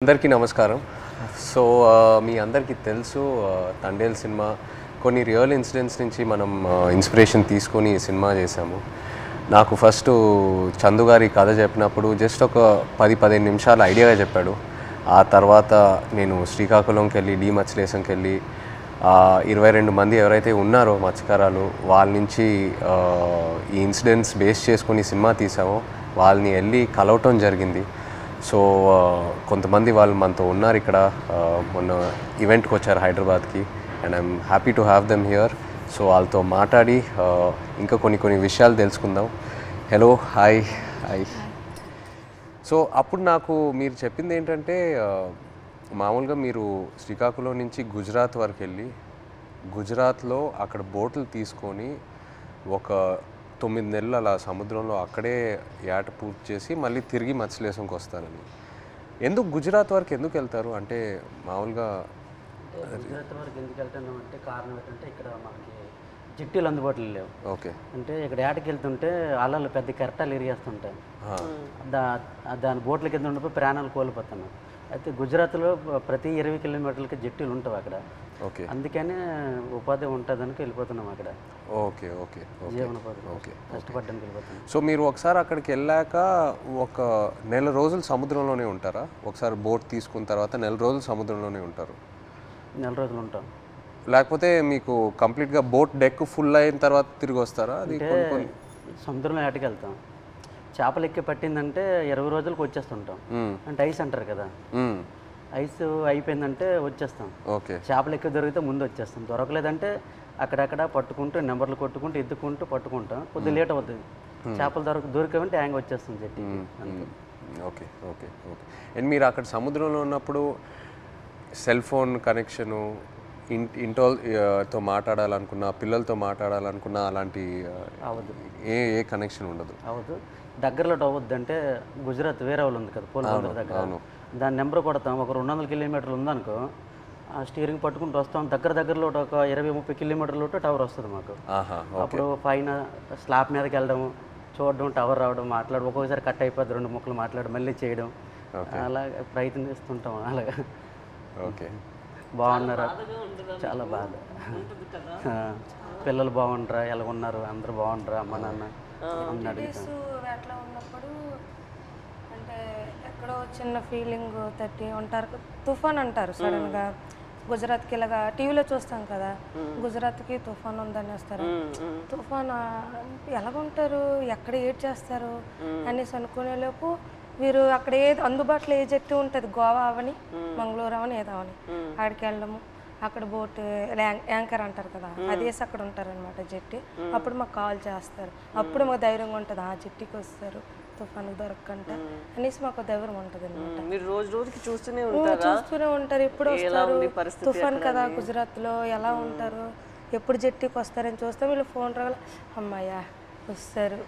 అందరికీ నమస్కారం. సో మీ అందరికీ తెలుసు తండేల్ సినిమా కొన్ని రియల్ ఇన్సిడెంట్స్ నుంచి మనం ఇన్స్పిరేషన్ తీసుకొని ఈ సినిమా చేశాము. నాకు ఫస్ట్ చందు గారి కథ చెప్పినప్పుడు జస్ట్ ఒక 10-15 నిమిషాలు ఐడియాగా చెప్పాడు. ఆ తర్వాత నేను శ్రీకాకుళంకి వెళ్ళి మత్స్యలేశంకి వెళ్ళి 22 మంది ఎవరైతే ఉన్నారో మత్స్యకారాలు వాళ్ళ నుంచి ఈ ఇన్సిడెంట్స్ బేస్ చేసుకొని సినిమా తీసామో వాళ్ళని వెళ్ళి కలవటం జరిగింది. సో కొంతమంది వాళ్ళు మనతో ఉన్నారు ఇక్కడ, మొన్న ఈవెంట్కి వచ్చారు హైదరాబాద్కి, and I'm happy to have them here. So వాళ్ళతో మాట్లాడి ఇంకా కొన్ని విషయాలు తెలుసుకుందాం. Hello, hi. సో అప్పుడు నాకు మీరు చెప్పింది ఏంటంటే మామూలుగా మీరు శ్రీకాకుళం నుంచి గుజరాత్ వరకు వెళ్ళి గుజరాత్లో అక్కడ బోట్లు తీసుకొని ఒక 9 నెలలు అలా సముద్రంలో అక్కడే ఏట పూర్తి చేసి మళ్ళీ తిరిగి మత్స్యలేశంకి వస్తారని. ఎందుకు గుజరాత్ వరకు ఎందుకు వెళ్తారు? అంటే మామూలుగా గుజరాత్ వరకు ఎందుకు వెళ్తున్నాం అంటే కారణం ఏంటంటే ఇక్కడ మనకి జిట్టీలు అందుబాటులో లేవు. ఓకే. అంటే ఇక్కడ ఏటకి వెళ్తుంటే అలలు పెద్ద కెరటాలు ఎరిగేస్తుంటాయి. దాని బోట్ల కింద ఉండిపోయి ప్రాణాలు కోల్పోతున్నాం. అయితే గుజరాత్లో ప్రతి 20 కిలోమీటర్లకి జిట్టీలు ఉంటాయి అక్కడ. ఓకే. అందుకనే ఉపాధి ఉంటుందని వెళ్ళిపోతున్నాం అక్కడ. ఓకే. జీవనోపాధి కష్టపడడానికి వెళ్ళిపోతున్నాం. సో మీరు ఒకసారి అక్కడికి వెళ్ళాక ఒక నెల రోజులు సముద్రంలోనే ఉంటారా? ఒకసారి బోట్ తీసుకున్న తర్వాత నెల రోజులు సముద్రంలోనే ఉంటారు? నెల రోజులు ఉంటాం. లేకపోతే మీకు కంప్లీట్గా బోట్ డెక్ ఫుల్ అయిన తర్వాత తిరిగి వస్తారా? అది సముద్రంలో ఏటకి వెళ్తాం. చేపలు ఎక్కి పట్టిందంటే 20 రోజులకు వచ్చేస్తుంటాం. అంటే ఐస్ అంటారు కదా, ఐస్ అయిపోయిందంటే వచ్చేస్తాం. ఓకే. చేపలు ఎక్కువ దొరికితే ముందు వచ్చేస్తాం, దొరకలేదంటే అక్కడక్కడ పట్టుకుంటూ నెంబర్లు కొట్టుకుంటూ ఎత్తుకుంటూ పట్టుకుంటాం. కొద్దిగా లేట్ అవుతుంది. చేపలు దొరికామంటే హ్యాంగ్ వచ్చేస్తాం చెట్టు. ఓకే. అండ్ మీరు అక్కడ సముద్రంలో ఉన్నప్పుడు సెల్ ఫోన్ కనెక్షను, ఇంటితో మాట్లాడాలనుకున్నా, పిల్లలతో మాట్లాడాలనుకున్నా అలాంటి అవ్వదు. ఏ కనెక్షన్ ఉండదు? అవ్వదు. దగ్గరలో అవ్వద్దు. అంటే గుజరాత్ వేరే వాళ్ళు ఉంది కదా పోలీసు దగ్గర, దాని నెంబర్ కొడతాం. ఒక 200 కిలోమీటర్లు ఉందనుకో, ఆ స్టీరింగ్ పట్టుకుంటూ వస్తాం. దగ్గరలో ఒక 20-30 కిలోమీటర్లు టవర్ వస్తుంది మాకు. అప్పుడు పైన స్లాబ్ మీదకి వెళ్ళడం, చూడడం, టవర్ రావడం, మాట్లాడడం. ఒక్కొక్కసారి కట్ అయిపోద్ది, 2 ముక్కలు మాట్లాడడం, మళ్ళీ చేయడం, అలా ప్రయత్నిస్తుంటాం. అలాగా. ఓకే. బాగున్నారా? చాలా బాధ. పిల్లలు బాగుంటారా, ఎలా ఉన్నారు, అందరూ బాగుంటారా, అమ్మ నాన్న అన్నాడు. అట్లా ఉన్నప్పుడు అంటే ఎక్కడో చిన్న ఫీలింగ్ తట్టి ఉంటారు. తుఫాన్ అంటారు సడన్గా. గుజరాత్కి ఇలాగా టీవీలో చూస్తాం కదా, గుజరాత్కి తుఫాన్ ఉందని వస్తారు. తుఫాన్ ఎలాగుంటారు, ఎక్కడ ఏడ్ చేస్తారు అనేసి అనుకునేలోపు వీరు అక్కడ ఏది అందుబాటులో ఏ జట్టు ఉంటుంది, గోవా అవని మంగళూరు అవని ఏదో అవని, ఆడికి వెళ్ళడము. అక్కడ బోట్ యాంకర్ అంటారు కదా, అదేసి అక్కడ ఉంటారనమాట జట్టి. అప్పుడు మాకు కాల్ చేస్తారు. అప్పుడు మాకు ధైర్యంగా ఉంటుంది, ఆ జట్టికి వస్తారు తుఫాను దొరకంట అనేసి మాకు ధైర్యం ఉంటుంది అనమాట. చూస్తూనే ఉంటారు ఎప్పుడు వస్తారు తుఫాన్ కదా గుజరాత్లో, ఎలా ఉంటారు, ఎప్పుడు జట్టికి వస్తారని చూస్తాం. వీళ్ళు ఫోన్ రావాలి, అమ్మాయ్యా వస్తారు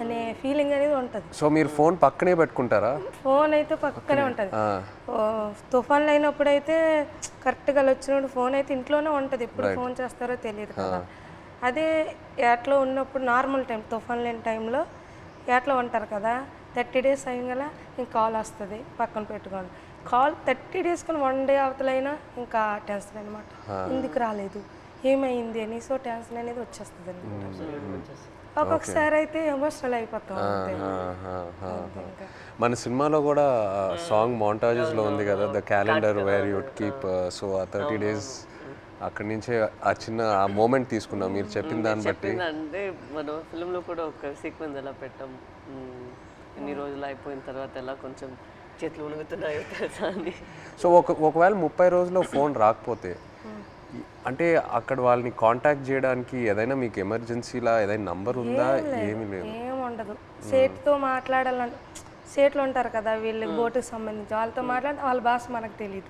అనే ఫీలింగ్ అనేది ఉంటుంది. సో మీరు ఫోన్ పక్కనే పెట్టుకుంటారా? ఫోన్ అయితే పక్కనే ఉంటుంది. తుఫాన్లు అయినప్పుడు అయితే కరెక్ట్గా వచ్చినప్పుడు ఫోన్ అయితే ఇంట్లోనే ఉంటుంది. ఎప్పుడు ఫోన్ చేస్తారో తెలియదు కదా. అదే ఏట్లో ఉన్నప్పుడు నార్మల్ టైం, తుఫాన్ లేని టైంలో ఏట్లో ఉంటారు కదా, 30 డేస్ అయ్యగల ఇంక కాల్ వస్తుంది, పక్కన పెట్టుకోండి. కాల్ 30 డేస్ కానీ 1 డే అవతలైనా ఇంకా టెన్షన్ అనమాట. ఎందుకు రాలేదు, ఏమైంది అని. సో టెన్షన్ అనేది వచ్చేస్తుంది అనమాట. ఒక్కొక్కసారి అయితే ఎమోషనల్ అయిపోతాం. మన సినిమాలో కూడా సాంగ్ మోంటాజెస్లో ఉంది కదా, the calendar where you keep. So ఆ 30 డేస్ అక్కడి నుంచే ఆ చిన్న ఆ మూమెంట్ తీసుకున్నాం మీరు చెప్పిన దాన్ని బట్టి. అంటే మన ఫిల్మ్లో కూడా ఒక సీక్వెన్స్ ఎలా పెట్టాం, ఇన్ని రోజులు అయిపోయిన తర్వాత ఎలా కొంచెం చేతులు ఉణుగుతున్నాయో తెలుసా అని. సో ఒకవేళ 30 రోజుల్లో ఫోన్ రాకపోతే అంటే అక్కడ వాళ్ళని కాంటాక్ట్ చేయడానికి ఏదైనా మీకు ఎమర్జెన్సీలా ఏదైనా నంబర్ ఉందా? ఏమీ లేదు, ఏముండదు. సేట్తో మాట్లాడాలని, సేట్లు ఉంటారు కదా వీళ్ళు బోటుకి సంబంధించి, వాళ్ళతో మాట్లాడితే వాళ్ళ భాష మనకు తెలియదు.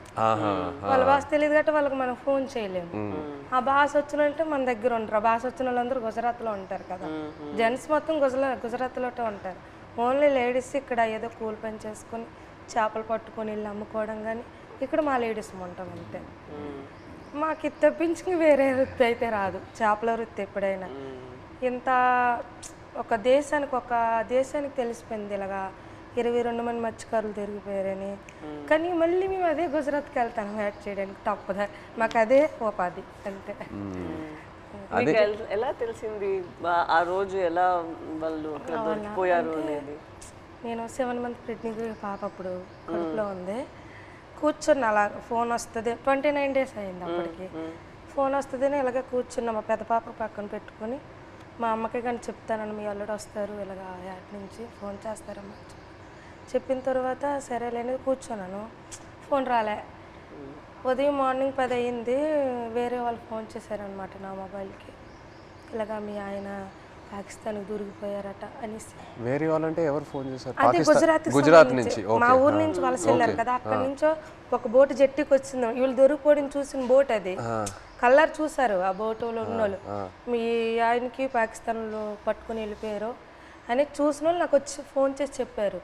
వాళ్ళ భాష తెలియదు కాబట్టి వాళ్ళకి మనం ఫోన్ చేయలేము. ఆ భాష వచ్చినంటే మన దగ్గర ఉంటారు. ఆ భాష వచ్చిన వాళ్ళందరూ గుజరాత్లో ఉంటారు కదా, జెంట్స్ మొత్తం గుజరాత్లో ఉంటారు. ఓన్లీ లేడీస్ ఇక్కడ ఏదో కూలి పని చేసుకొని చేపలు పట్టుకొని వెళ్ళి అమ్ముకోవడం. కానీ ఇక్కడ మా లేడీస్ ఉంటాం అంతే. మాకు ఇది తప్పించి వేరే వృత్తి అయితే రాదు, చేపల వృత్తి. ఎప్పుడైనా ఇంత ఒక దేశానికి తెలిసిపోయింది ఇలాగా 22 మంది మత్స్యకారులు దొరికిపోయారని. కానీ మళ్ళీ మేము అదే గుజరాత్కి వెళ్తాం వేట చేయడానికి తప్పదా, మాకు అదే ఉపాధి అంతే. మీకు ఎలా తెలిసింది ఆ రోజు ఎలా వాళ్ళు అక్కడ దొరికిపోయారు అనేది? నేను 7 మంత్ ప్రెగ్నెంట్ పాప అప్పుడు కడుపులో ఉంది. కూర్చున్న అలా ఫోన్ వస్తుంది, 29 days అయింది అప్పటికి. ఫోన్ వస్తుందని ఇలాగే కూర్చున్నా, మా పెద్ద పాప పక్కన పెట్టుకొని. మా అమ్మకి కానీ చెప్తానని మీ అల్లుడు వస్తారు ఇలాగ యాడ్ నుంచి ఫోన్ చేస్తారమ్మా చెప్పిన తర్వాత సరేలేని కూర్చున్నాను. ఫోన్ రాలే. ఉదయం మార్నింగ్ 10 అయింది, వేరే వాళ్ళు ఫోన్ చేశారనమాట నా మొబైల్కి, ఇలాగా మీ ఆయన పాకిస్తాన్కి దూరికిపోయారట అనేసి. వేరే వాళ్ళంటే ఎవరు ఫోన్ చేశారు? అదే గుజరాత్ నుంచి, మా ఊరు నుంచి వలస వెళ్ళారు కదా, అక్కడి నుంచో ఒక బోటు జట్టికి వచ్చింది. వీళ్ళు దొరికిపోవడం చూసిన బోట్ అది, కలర్ చూసారు ఆ బోటులో ఉన్నోళ్ళు, మీ ఆయనకి పాకిస్తాన్లో పట్టుకుని వెళ్ళిపోయారు అని చూసిన వాళ్ళు నాకు వచ్చి ఫోన్ చేసి చెప్పారు.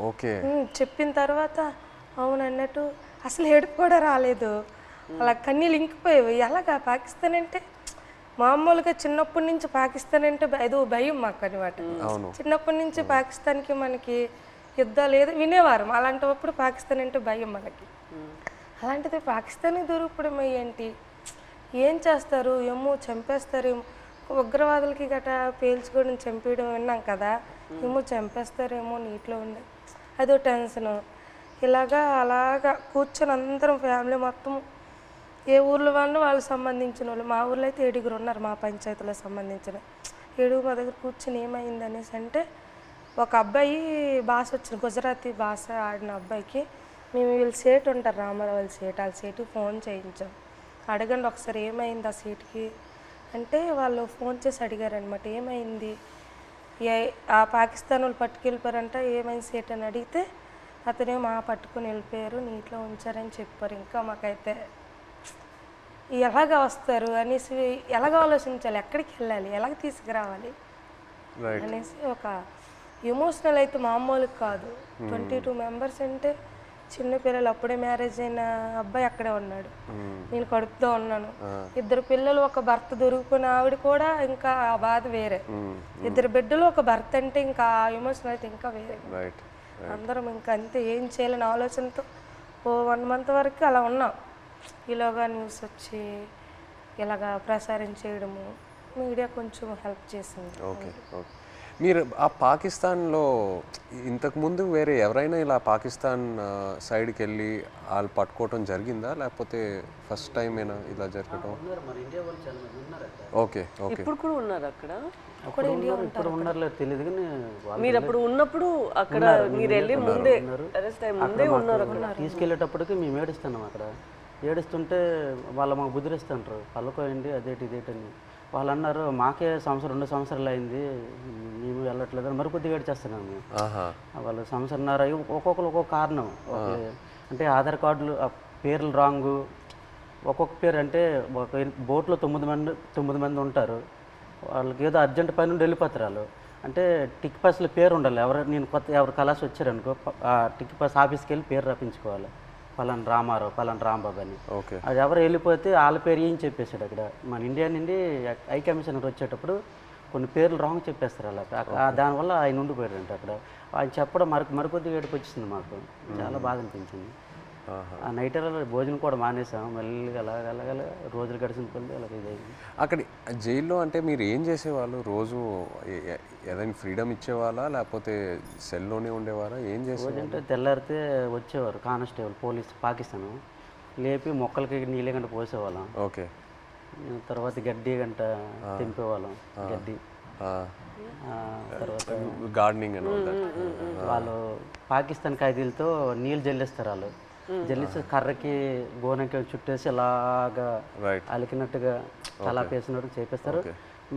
ఓకే. చెప్పిన తర్వాత అవును అన్నట్టు అసలు ఏడుపు కూడా రాలేదు, అలా కన్నీళ్ళు ఇంకిపోయేవి. ఎలాగా పాకిస్తాన్ అంటే మామూలుగా చిన్నప్పటి నుంచి పాకిస్తాన్ అంటే ఏదో భయం మాకు అనమాట. చిన్నప్పటి నుంచి పాకిస్తాన్కి మనకి యుద్ధాలు ఏదో వినేవారు, అలాంటప్పుడు పాకిస్తాన్ అంటే భయం మనకి. అలాంటిది పాకిస్తాన్కి దొరికిపోవడం ఏంటి, ఏం చేస్తారు ఏమో, చంపేస్తారేమో, ఉగ్రవాదులకి గట్రా పేల్చుకోవడం చంపేయడం విన్నాం కదా, ఏమో చంపేస్తారేమో నీటిలో ఉండే అదో టెన్షను. ఇలాగా అలాగా కూర్చొని అందరం ఫ్యామిలీ మొత్తం ఏ ఊర్లో వాళ్ళకి సంబంధించిన వాళ్ళు, మా ఊర్లో అయితే 7 ఉన్నారు మా పంచాయతీలో సంబంధించిన 7 మా దగ్గర కూర్చొని ఏమైంది అనేసి అంటే, ఒక అబ్బాయి భాష వచ్చింది, గుజరాతీ భాష ఆడిన అబ్బాయికి మేము వీళ్ళ సేటు ఉంటారు రామారావు వాళ్ళ సేటు, వాళ్ళ సేటుకి ఫోన్ చేయించాం. అడగండి ఒకసారి ఏమైంది ఆ సీట్కి అంటే, వాళ్ళు ఫోన్ చేసి అడిగారనమాట ఏమైంది, ఆ పాకిస్తాన్ వాళ్ళు పట్టుకెళ్ళిపోయారంట, ఏమైంది సీట్ అని అడిగితే అతనేమో పట్టుకుని వెళ్ళిపోయారు నీటిలో ఉంచారని చెప్పారు. ఇంకా మాకైతే ఎలాగ వస్తారు అనేసి ఎలాగ ఆలోచించాలి, ఎక్కడికి వెళ్ళాలి, ఎలాగ తీసుకురావాలి అనేసి ఒక ఎమోషనల్ అయితే మామూలు కాదు. 22 మెంబర్స్ అంటే చిన్నపిల్లలు, అప్పుడే మ్యారేజ్ అయిన అబ్బాయి అక్కడే ఉన్నాడు, నేను కడుపుతో ఉన్నాను, 2 పిల్లలు, ఒక భర్త దొరికిపోయిన ఆవిడ కూడా ఇంకా ఆ బాధ వేరే, 2 బిడ్డలు ఒక భర్త అంటే ఇంకా ఆ ఎమోషన్ అయితే ఇంకా వేరే. అందరం ఇంకా అంతే ఏం చేయాలని ఆలోచనతో ఓ 1 month వరకు అలా ఉన్నాం. ఇలాగా న్యూస్ వచ్చి ఇలాగా ప్రసారం చేయడము మీడియా కొంచెం హెల్ప్ చేసింది. Okay okay. మీరు ఆ పాకిస్తాన్లో ఇంతకుముందు వేరే ఎవరైనా ఇలా పాకిస్తాన్ సైడ్కి వెళ్ళి వాళ్ళు పట్టుకోవటం జరిగిందా, లేకపోతే ఫస్ట్ టైమేనా ఇలా జరగటం? Okay okay. ఇప్పుడు కూడా ఉన్నారు అక్కడ? ఇప్పుడు ఉన్నారో తెలియదు కానీ మీరు అప్పుడు ఉన్నప్పుడు అక్కడ మీరు వెళ్ళి ముందే అరెస్ట్ అయ్యి ముందే ఉన్నారు అక్కడ. తీసుకెళ్ళేటప్పటికి మేము ఏడుస్తున్నాం అక్కడ, ఏడుస్తుంటే వాళ్ళు మాకు బుద్ధిరిస్తుంటారు పళ్ళకోయండి అదేటి ఇదేటని. వాళ్ళు అన్నారు మాకే 2 సంవత్సరాలు అయింది మేము వెళ్ళట్లేదు అని మరికొద్దిగా ఏడ్చేస్తున్నాం మేము. వాళ్ళు 1.5 సంవత్సరం ఒక్కొక్కరు ఒక్కొక్క కారణం, అంటే ఆధార్ కార్డులు పేర్లు రాంగు, ఒక్కొక్క పేరు అంటే ఒక బోట్లో 9 మంది ఉంటారు, వాళ్ళకి ఏదో అర్జెంట్ పని నుండి వెళ్ళిపోతారు వాళ్ళు. అంటే టిక్ పాస్లో పేరు ఉండాలి, ఎవరు కలాసి వచ్చారనుకో ఆ టిక్ పాస్ ఆఫీస్కి వెళ్ళి పేరు రప్పించుకోవాలి, పలానా రామారావు పలానా రాంబాబు అని. అది ఎవరు వెళ్ళిపోతే వాళ్ళ పేరు ఏం చెప్పేశాడు అక్కడ. మన ఇండియా నుండి హై కమిషనర్ వచ్చేటప్పుడు కొన్ని పేర్లు రాంగ్ చెప్పేస్తారు అలా, దానివల్ల ఆయన ఉండిపోయాడంట అక్కడ. ఆయన చెప్పడం మరికొద్దిగా ఏడుపు వచ్చింది మాకు, చాలా బాధ అనిపించింది. ఆ నైట్ భోజనం కూడా మానేసాం, మళ్ళీ అలాగ రోజులు గడిచిన కొద్ది అలాగ ఇదైంది. అక్కడ జైల్లో అంటే మీరు ఏం చేసేవాళ్ళు రోజు? ఏదైనా ఫ్రీడమ్ ఇచ్చేవాళ్ళా లేకపోతే సెల్లోనే ఉండేవారా, ఏం చేసేవాళ్ళు? అంటే తెల్లారితే వచ్చేవారు కానిస్టేబుల్ పోలీస్ పాకిస్తాన్, లేపి మొక్కలకి నీళ్ళ గంట పోసేవాళ్ళం. ఓకే. తర్వాత గడ్డి గంట తెంపేవాళ్ళం, గడ్డి. తర్వాత గార్డెనింగ్ అని వాళ్ళు పాకిస్తాన్ ఖైదీలతో నీళ్ళు జల్లిస్తారు, వాళ్ళు జల్లిసి కర్రకి గోనెకి చుట్టేసి అలాగా అలికినట్టుగా తలాపేసినట్టు చేపిస్తారు.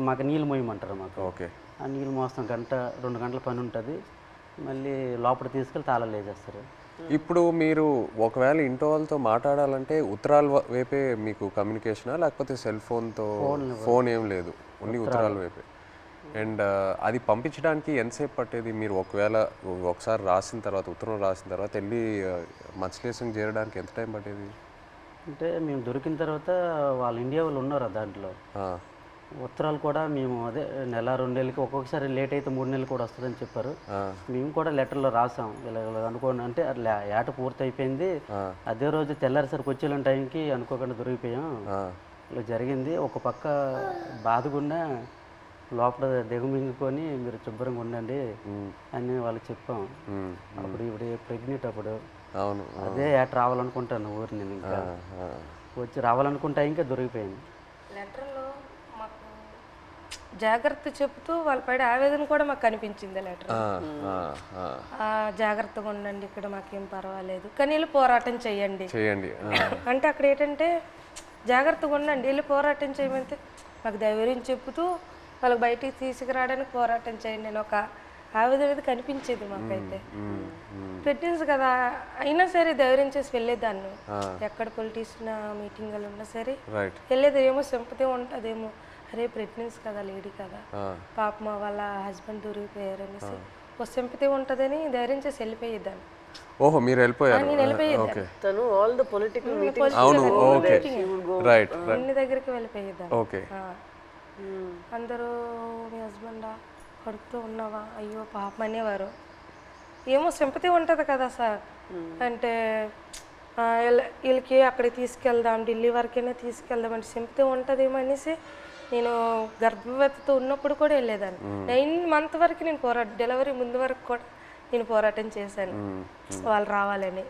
మాకు నీళ్ళు మోయమంటారు మాకు. ఆ నీళ్ళు మోస్తాం 1-2 గంటల పని ఉంటుంది, మళ్ళీ లోపల తీసుకెళ్ళి తాళాలు వేసేస్తారు. ఇప్పుడు మీరు ఒకవేళ ఇంట్లో వాళ్ళతో మాట్లాడాలంటే ఉత్తరాల వైపే మీకు కమ్యూనికేషనా, లేకపోతే సెల్ ఫోన్తో? ఫోన్ ఏం లేదు, ఓన్లీ ఉత్తరాల వైపే. అండ్ అది పంపించడానికి ఎంతసేపు పట్టేది? మీరు ఒకసారి రాసిన తర్వాత, ఉత్తరం రాసిన తర్వాత వెళ్ళి మత్స్యలేశం చేరడానికి ఎంత టైం పట్టేది? అంటే మేము దొరికిన తర్వాత వాళ్ళు ఇండియా వాళ్ళు ఉన్నారు దాంట్లో, ఉత్తరాలు కూడా మేము అదే నెల 2 నెలలకి ఒక్కొక్కసారి లేట్ అయితే 3 నెలలు కూడా వస్తుందని చెప్పారు. మేము కూడా లెటర్లో రాసాం ఇలా అనుకోండి అంటే అట్లా ఏట పూర్తి అయిపోయింది, అదే రోజు తెల్లారిసరికి వచ్చేలాంటి టైంకి అనుకోకుండా దొరికిపోయాం, ఇలా జరిగింది. ఒక పక్క బాధగున్నా లోపల దిగమింగుకొని మీరు శుభ్రంగా ఉండండి అని వాళ్ళకి చెప్పాం. అప్పుడు ఇప్పుడు ప్రెగ్నెంట్ అప్పుడు అవును అదే ఏట రావాలనుకుంటాను ఊరు నేను ఇంకా వచ్చి రావాలనుకుంటా ఇంకా దొరికిపోయింది. లెటర్లో మాకు జాగ్రత్త చెప్తూ వాళ్ళ పడే ఆవేదన కూడా మాకు కనిపించింది లెటర్. జాగ్రత్తగా ఉండండి, ఇక్కడ మాకేం పర్వాలేదు కానీ వెళ్ళి పోరాటం చేయండి. అంటే అక్కడ ఏంటంటే జాగ్రత్తగా ఉండండి, వెళ్ళి పోరాటం చేయమంటే మాకు ధైర్యం చెప్తూ వాళ్ళకి బయటికి తీసుకురావడానికి పోరాటం చేయండి నేను ఒక ఆవేదన అనేది కనిపించేది మాకైతే. ప్రెగ్నెన్సీ కదా అయినా సరే ధైర్యం చేసి వెళ్ళేదాన్ని. ఎక్కడ పొలిటీషియన్ మీటింగ్లు ఉన్నా సరే వెళ్ళేది. ఏమో సింపతి ఉంటుందేమో, అరే ప్రెగ్నెన్సీ కదా లేడీ కదా పాప మా వాళ్ళ హస్బెండ్ దొరికిపోయారు అనేసి ఒక సింపతి ఉంటుందని ధైర్యం చేసి వెళ్ళిపోయేదాన్ని. ఓహో మీరు వెళ్ళిపోయారు. నేను వెళ్ళిపోయేదాన్ని. తను ఆల్ ద పొలిటికల్ అన్ని దగ్గరికి వెళ్ళిపోయేదాన్ని. అందరూ మీ హస్బెండా కడుపుతో ఉన్నావా అయ్యో పాపం అనేవారు. ఏమో సింపతి ఉంటుంది కదా సార్, అంటే వీళ్ళకి అక్కడికి తీసుకెళ్దాం ఢిల్లీ వరకైనా తీసుకెళ్దాం అంటే సింపతి ఉంటుందేమో అనేసి నేను గర్భవతితో ఉన్నప్పుడు కూడా వెళ్ళేదాన్ని. 9 months వరకు నేను డెలివరీ ముందు వరకు కూడా నేను పోరాటం చేశాను వాళ్ళు రావాలని.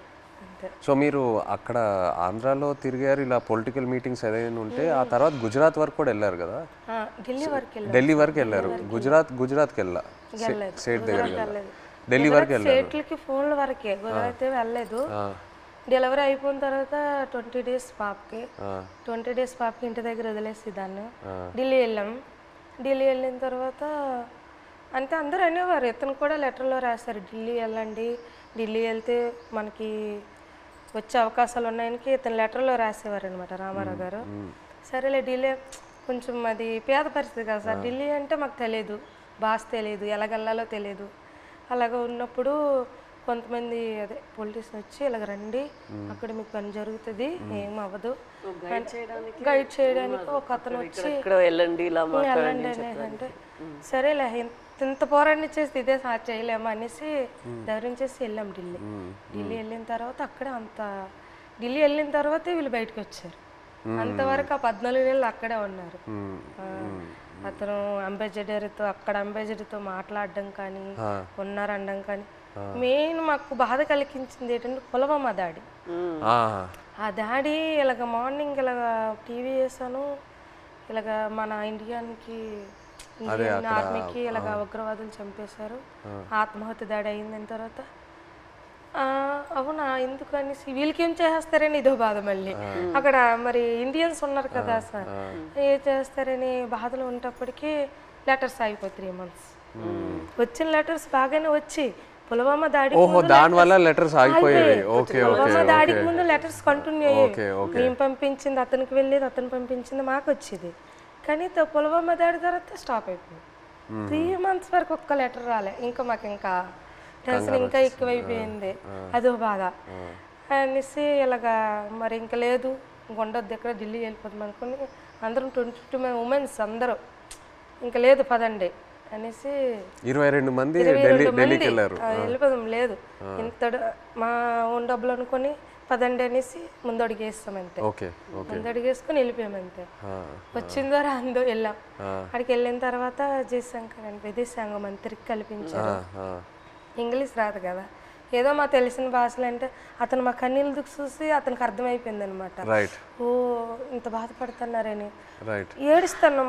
సో మీరు అక్కడ ఆంధ్రాలో తిరిగారు, ఇలా పొలిటికల్ మీటింగ్స్ ఏదైనా ఉంటే ఆ తర్వాత గుజరాత్ వరకు కూడా వెళ్ళారు కదా? ఢిల్లీ వరకు వెళ్ళారు. గుజరాత్కి వెళ్ళా స్టేట్ దగ్గర ఢిల్లీ వరకు వెళ్ళారు. స్టేట్లకి ఫోన్ల వరకే, గుజరాత్ వెళ్ళలేదు. డెలివరీ అయిపోయిన తర్వాత 20 days పాపకి 20 days పాపకి ఇంటి దగ్గర వదిలేసి దాన్ని ఢిల్లీ వెళ్ళాం. ఢిల్లీ వెళ్ళిన తర్వాత అంటే అందరూ అనేవారు, ఇతను కూడా లెటర్లో రాశారు ఢిల్లీ వెళ్ళండి, ఢిల్లీ వెళ్తే మనకి వచ్చే అవకాశాలు ఉన్నాయని ఇతను లెటర్లో రాసేవారు అనమాట రామారావు గారు. సరేలే ఢిల్లీ కొంచెం అది పేద పరిస్థితి కదా సార్, ఢిల్లీ అంటే మాకు తెలియదు, భాష తెలియదు, ఎలాగెళ్ళాలో తెలియదు. అలాగ ఉన్నప్పుడు కొంతమంది అదే పొలిటీషియన్ వచ్చి ఇలాగ రండి అక్కడ మీకు పని జరుగుతుంది ఏం అవ్వదు గైడ్ చేయడానికి ఒక అతను వచ్చి వెళ్ళండి అంటే సరేలే ఇంత పోరాటం చేసి ఇదే చేయలేము అనేసి ధైర్యం చేసి వెళ్ళాం ఢిల్లీ. ఢిల్లీ వెళ్ళిన తర్వాత అక్కడే ఢిల్లీ వెళ్ళిన తర్వాతే వీళ్ళు బయటకు వచ్చారు. అంతవరకు ఆ 14 నెలలు అక్కడే ఉన్నారు. అతను అంబాసిడర్తో అక్కడ అంబాసిడర్తో మాట్లాడడం కానీ ఉన్నారనడం కానీ మెయిన్ మాకు బాధ కలిగించింది ఏంటంటే పుల్వామా దాడి. ఆ దాడి ఇలాగ మార్నింగ్ ఇలాగ టీవీ వేసాను, ఇలాగ మన ఇండియన్ ఆర్మీకి ఇలాగ ఉగ్రవాదులు చంపేశారు, ఆత్మహత్య దాడి అయిందని తర్వాత అవునా ఎందుకు అనేసి వీళ్ళకేం చేస్తారని ఇదో బాధ. మళ్ళీ అక్కడ మరి ఇండియన్స్ ఉన్నారు కదా సార్, ఏం చేస్తారని బాధలు ఉన్నప్పటికీ లెటర్స్ అయిపోయి 3 months. వచ్చిన లెటర్స్ బాగానే వచ్చి పుల్వామా దాడికి ముందు లెటర్స్ కంటిన్యూ అయ్యేవి. మేము పంపించింది అతనికి వెళ్ళేది, అతను పంపించింది మాకు వచ్చేది. కానీ పుల్వామా దాడి తర్వాత స్టాప్ అయిపోయింది. 3 months వరకు ఒక్క లెటర్ రాలే. ఇంకా మాకు ఇంకా టెన్షన్ ఇంకా ఎక్కువైపోయింది, అదో బాధ అనేసి ఇలాగా మరి ఇంకా లేదు ఉండొద్దు ఎక్కడ ఢిల్లీ వెళ్ళిపోతాం అనుకుని అందరం 22 ఉమెన్స్ అందరూ ఇంకా లేదు పదండి అనేసి 22 మంది వెళ్ళిపోదాం లేదు ఇంత మా ఓన్ డబ్బులు అనుకొని పదండి అనేసి ముందు అడిగేస్తాం అంతే. ముందు అడిగేసుకొని వెళ్ళిపోయామంతే. వచ్చిందో రాందో వెళ్ళాం. అక్కడికి వెళ్ళిన తర్వాత జయశంకర్ అని విదేశాంగ మంత్రికి కల్పించారు. ఇంగ్లీష్ రాదు కదా, ఏదో మా తెలిసిన భాషలు అంటే అతను మా కన్నీళ్ళు దుఃఖ చూసి అతనికి అర్థమైపోయింది అనమాట. ఓ ఇంత బాధపడుతున్నారని ఏడుస్తాను.